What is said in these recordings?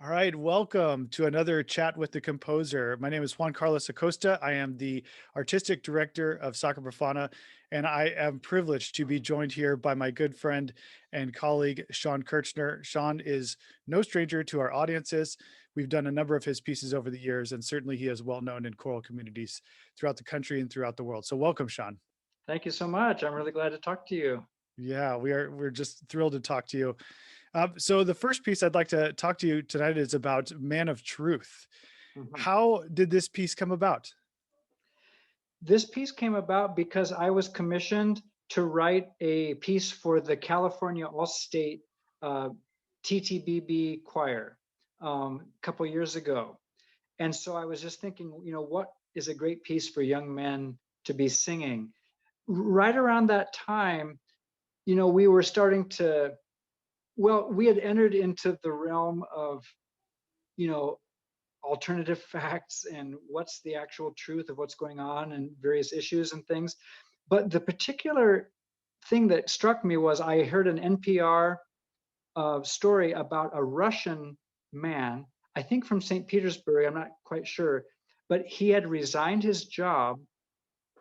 All right, welcome to another chat with the composer. My name is Juan Carlos Acosta. I am the artistic director of SACRA Profana, and I am privileged to be joined here by my good friend and colleague, Shawn Kirchner. Shawn is no stranger to our audiences. We've done a number of his pieces over the years, and certainly he is well known in choral communities throughout the country and throughout the world. So welcome, Shawn. Thank you so much. I'm really glad to talk to you. Yeah, we're just thrilled to talk to you. So the first piece I'd like to talk to you tonight is about Man of Truth. Mhm. How did this piece come about? This piece came about because I was commissioned to write a piece for the California All-State uh, TTBB choir a couple years ago. And so I was just thinking, what is a great piece for young men to be singing? Right around that time, we were starting to, well, we had entered into the realm of, you know, alternative facts and what's the actual truth of what's going on and various issues and things. But the particular thing that struck me was I heard an NPR story about a Russian man, I think from St. Petersburg, I'm not quite sure, but he had resigned his job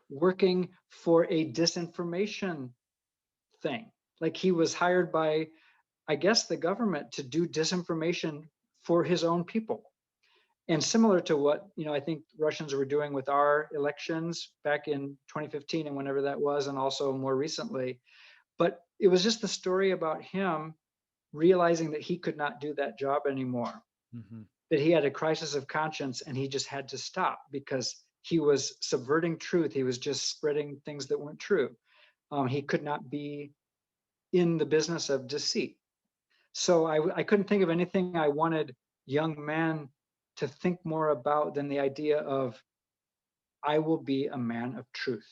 working for a disinformation thing. Like he was hired by, I guess, the government to do disinformation for his own people. And similar to what I think Russians were doing with our elections back in 2015 and whenever that was, and also more recently. But it was just the story about him realizing that he could not do that job anymore, Mhm. that he had a crisis of conscience and he just had to stop because he was subverting truth. He was just spreading things that weren't true. He could not be in the business of deceit. So I couldn't think of anything I wanted young men to think more about than the idea of I will be a man of truth,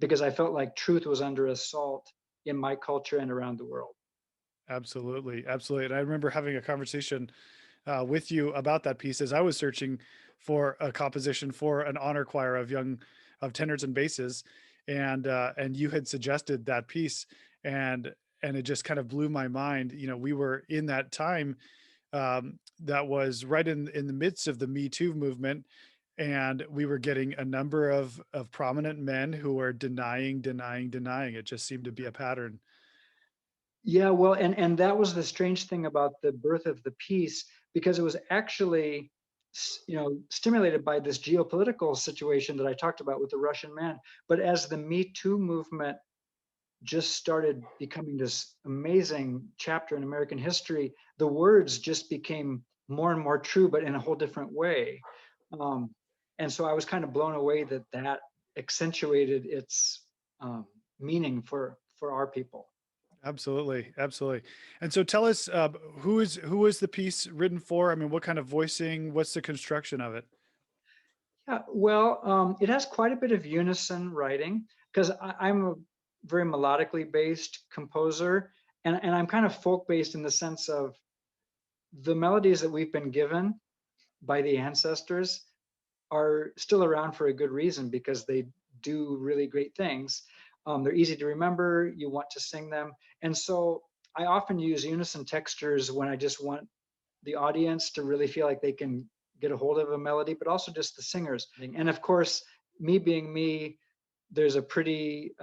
because I felt like truth was under assault in my culture and around the world. Absolutely, absolutely. And I remember having a conversation with you about that piece as I was searching for a composition for an honor choir of tenors and basses, and you had suggested that piece, and it just kind of blew my mind. You know, we were in that time that was right in the midst of the Me Too movement, and we were getting a number of prominent men who were denying. It just seemed to be a pattern. Yeah, well, and that was the strange thing about the birth of the piece, because it was actually stimulated by this geopolitical situation that I talked about with the Russian man. But as the Me Too movement just started becoming this amazing chapter in American history, the words just became more and more true, but in a whole different way. Um, and so I was kind of blown away that that accentuated its meaning for our people. Absolutely, absolutely. And so tell us, who is the piece written for? I mean, what kind of voicing? What's the construction of it? Yeah, well, it has quite a bit of unison writing because I'm a very melodically based composer, and I'm kind of folk based in the sense of the melodies that we've been given by the ancestors are still around for a good reason because they do really great things. They're easy to remember, you want to sing them. And so I often use unison textures when I just want the audience to really feel like they can get a hold of a melody, but also just the singers. And of course, me being me, there's a pretty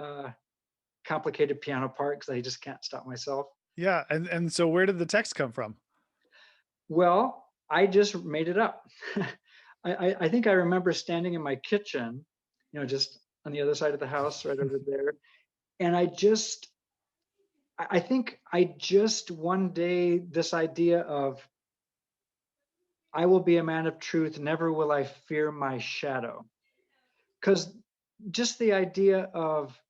complicated piano part because I just can't stop myself. Yeah, and so where did the text come from? Well, I just made it up. I think I remember standing in my kitchen, just on the other side of the house, right over there. And I think I just one day, this idea of, I will be a man of truth, never will I fear my shadow. Because just the idea of,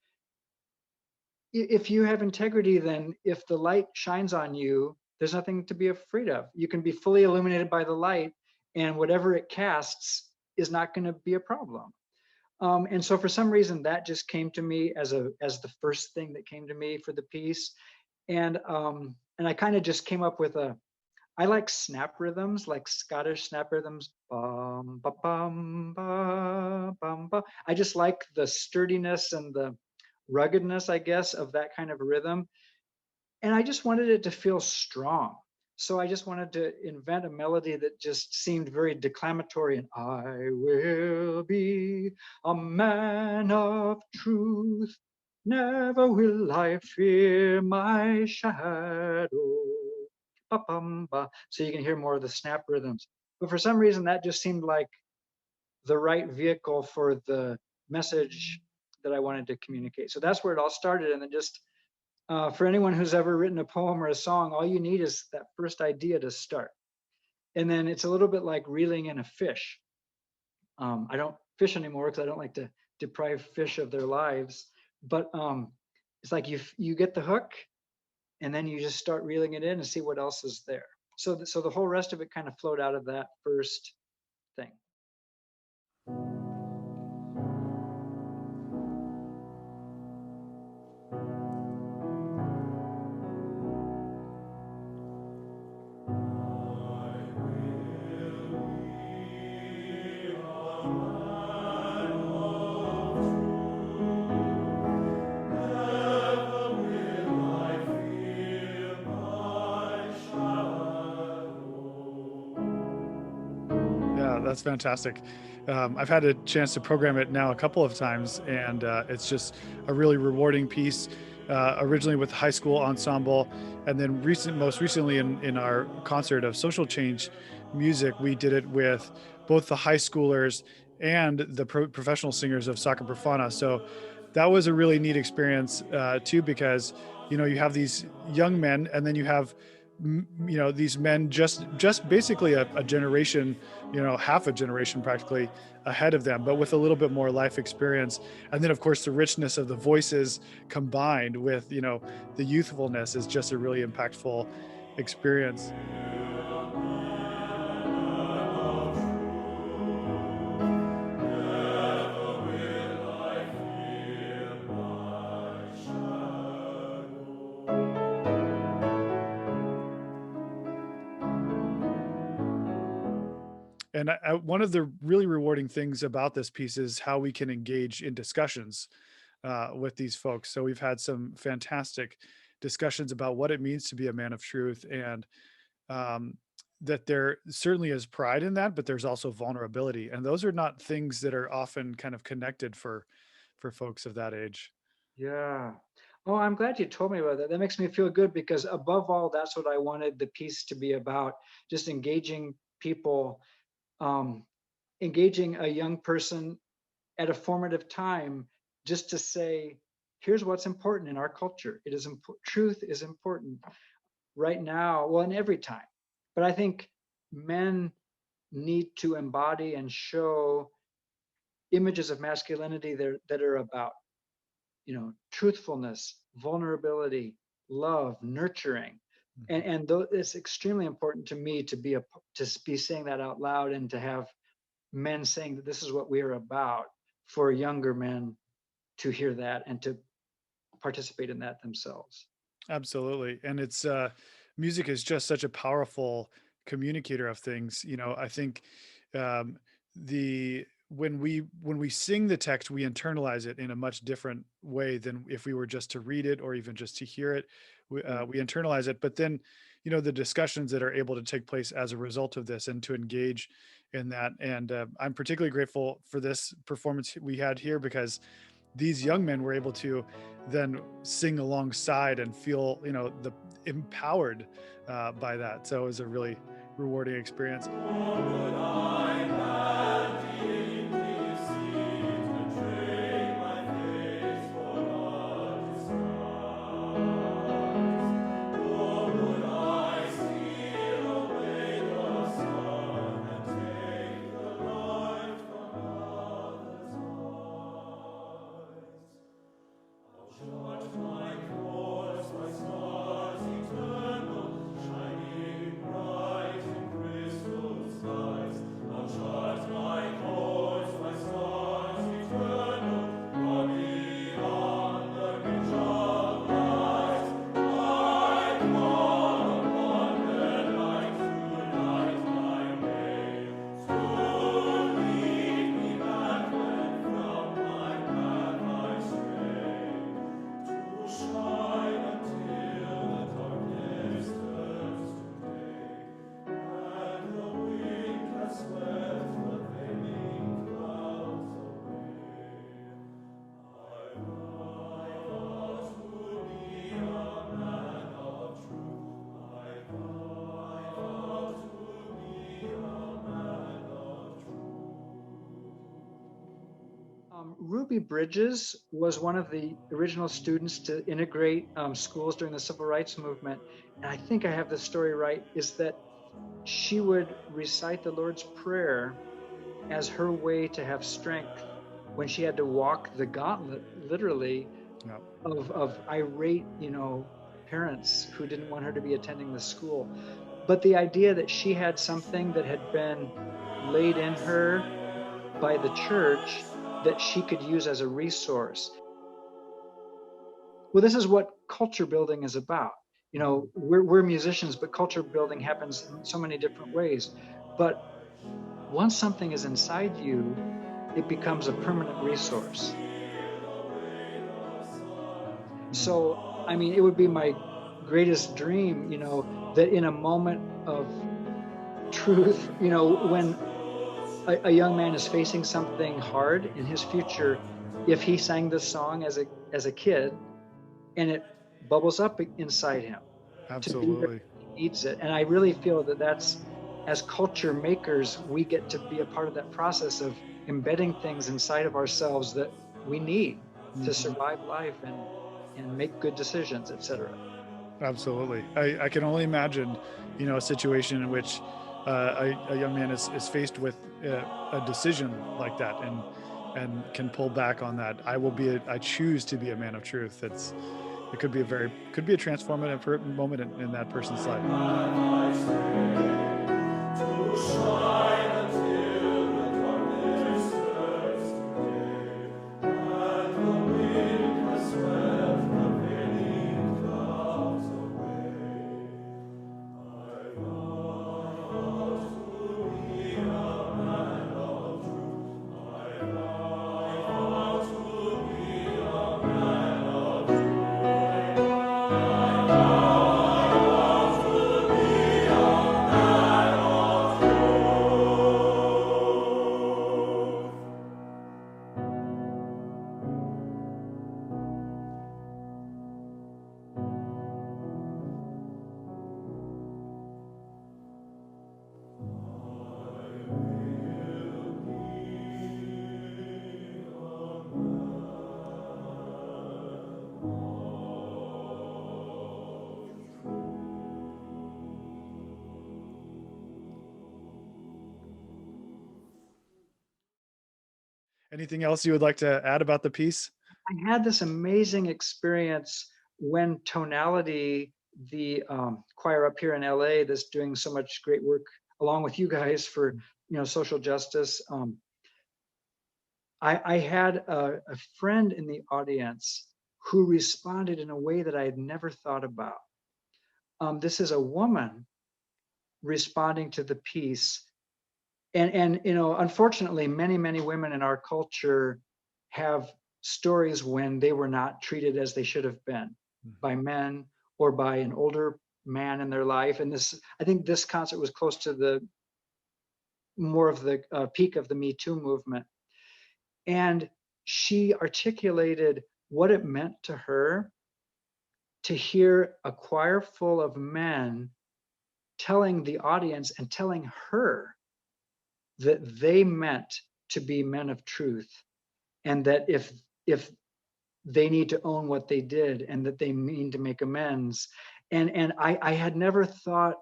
if you have integrity, then if the light shines on you, there's nothing to be afraid of. You can be fully illuminated by the light, and whatever it casts is not going to be a problem. And so, for some reason, that just came to me as the first thing that came to me for the piece, and I kind of just came up with a. I like snap rhythms, like Scottish snap rhythms. Bum, ba, bum, ba, bum, ba. I just like the sturdiness and the ruggedness, I guess, of that kind of rhythm. And I just wanted it to feel strong. So I just wanted to invent a melody that just seemed very declamatory. And I will be a man of truth. Never will I fear my shadow. Ba-bum-ba. So you can hear more of the snap rhythms. But for some reason, that just seemed like the right vehicle for the message that I wanted to communicate. So that's where it all started. And then just for anyone who's ever written a poem or a song, all you need is that first idea to start. And then it's a little bit like reeling in a fish. I don't fish anymore because I don't like to deprive fish of their lives. But it's like you get the hook, and then you just start reeling it in and see what else is there. So the whole rest of it kind of flowed out of that first thing. Yeah, that's fantastic. I've had a chance to program it now a couple of times, and it's just a really rewarding piece. Originally with the high school ensemble, and then most recently in our concert of social change music, we did it with both the high schoolers and the professional singers of SACRA Profana. So that was a really neat experience too, because you have these young men, and then you have these men just basically a generation, half a generation practically ahead of them, but with a little bit more life experience. And then, of course, the richness of the voices combined with, the youthfulness is just a really impactful experience. And one of the really rewarding things about this piece is how we can engage in discussions with these folks. So we've had some fantastic discussions about what it means to be a man of truth, and um, that there certainly is pride in that, but there's also vulnerability, and those are not things that are often kind of connected for folks of that age. Yeah. Oh, I'm glad you told me about that. That makes me feel good because above all, that's what I wanted the piece to be about. Just engaging people, um, engaging a young person at a formative time, just to say, here's what's important in our culture. It is truth is important right now, well, in every time. But I think men need to embody and show images of masculinity that are about, truthfulness, vulnerability, love, nurturing. Mhm. And it's extremely important to me to be saying that out loud, and to have men saying that this is what we are about, for younger men to hear that and to participate in that themselves. Absolutely. And music is just such a powerful communicator of things. I think um, the when we sing the text, we internalize it in a much different way than if we were just to read it or even just to hear it. We, Yeah. uh, we internalize it, but then the discussions that are able to take place as a result of this, and to engage in that. And I'm particularly grateful for this performance we had here, because these young men were able to then sing alongside and feel, the empowered by that. So it was a really rewarding experience. Ruby Bridges was one of the original students to integrate schools during the civil rights movement. And I think I have the story right, is that she would recite the Lord's Prayer as her way to have strength when she had to walk the gauntlet, literally, Yeah, of irate, parents who didn't want her to be attending the school. But the idea that she had something that had been laid in her by the church that she could use as a resource. Well, this is what culture building is about. We're musicians, but culture building happens in so many different ways. But once something is inside you, it becomes a permanent resource. So, I mean, it would be my greatest dream, that in a moment of truth, when a young man is facing something hard in his future, if he sang this song as a kid and it bubbles up inside him to be there absolutely. when he needs it. And I really feel that that's, as culture makers, we get to be a part of that process of embedding things inside of ourselves that we need to Mhm. survive life and make good decisions, etc. Absolutely. I can only imagine, a situation in which a young man is faced with a decision like that and can pull back on that. I choose to be a man of truth. It could be a transformative moment in that person's life. Anything else you would like to add about the piece? I had this amazing experience when Tonality, the choir up here in LA that's doing so much great work along with you guys for social justice. I had a friend in the audience who responded in a way that I had never thought about. This is a woman responding to the piece, and unfortunately, many women in our culture have stories when they were not treated as they should have been Mhm. by men or by an older man in their life. And I think this concert was close to the more of the peak of the Me Too movement. And she articulated what it meant to her to hear a choir full of men telling the audience and telling her that they meant to be men of truth, and that if they need to own what they did and that they mean to make amends. And I had never thought,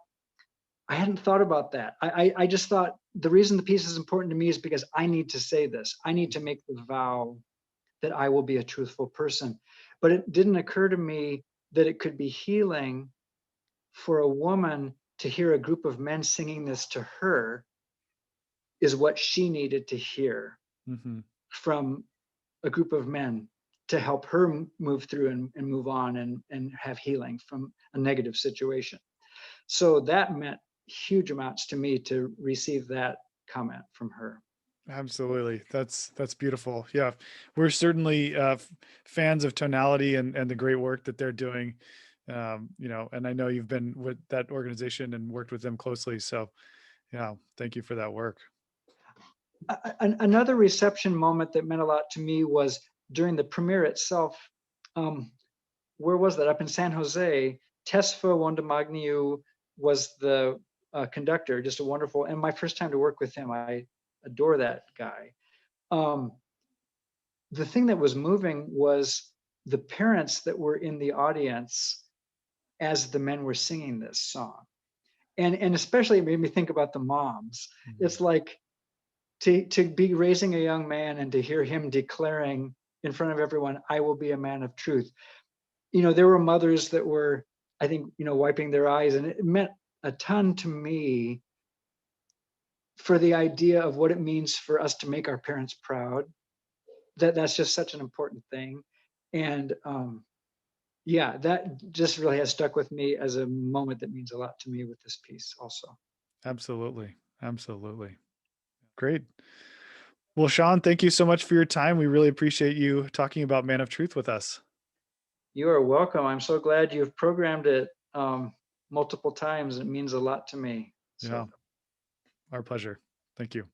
I hadn't thought about that. I just thought the reason the piece is important to me is because I need to say this. I need to make the vow that I will be a truthful person. But it didn't occur to me that it could be healing for a woman to hear a group of men singing this to her is what she needed to hear Mhm. from a group of men to help her move through and move on and have healing from a negative situation. So that meant huge amounts to me to receive that comment from her. Absolutely. That's beautiful. Yeah. We're certainly fans of Tonality and the great work that they're doing. And I know you've been with that organization and worked with them closely. So yeah, thank you for that work. Another reception moment that meant a lot to me was during the premiere itself. Um, where was that? Up in San Jose. Tesfa Wondamagniu was the conductor, just a wonderful, and my first time to work with him. I adore that guy. Um, the thing that was moving was the parents that were in the audience as the men were singing this song. And especially it made me think about the moms. Mhm. It's like to be raising a young man and to hear him declaring in front of everyone, I will be a man of truth. There were mothers that were, I think, wiping their eyes, and it meant a ton to me for the idea of what it means for us to make our parents proud. That's just such an important thing. And yeah, that just really has stuck with me as a moment that means a lot to me with this piece also. Absolutely. Absolutely. Great. Well, Shawn, thank you so much for your time. We really appreciate you talking about Man of Truth with us. You are welcome. I'm so glad you've programmed it multiple times. It means a lot to me. So Yeah, our pleasure. Thank you.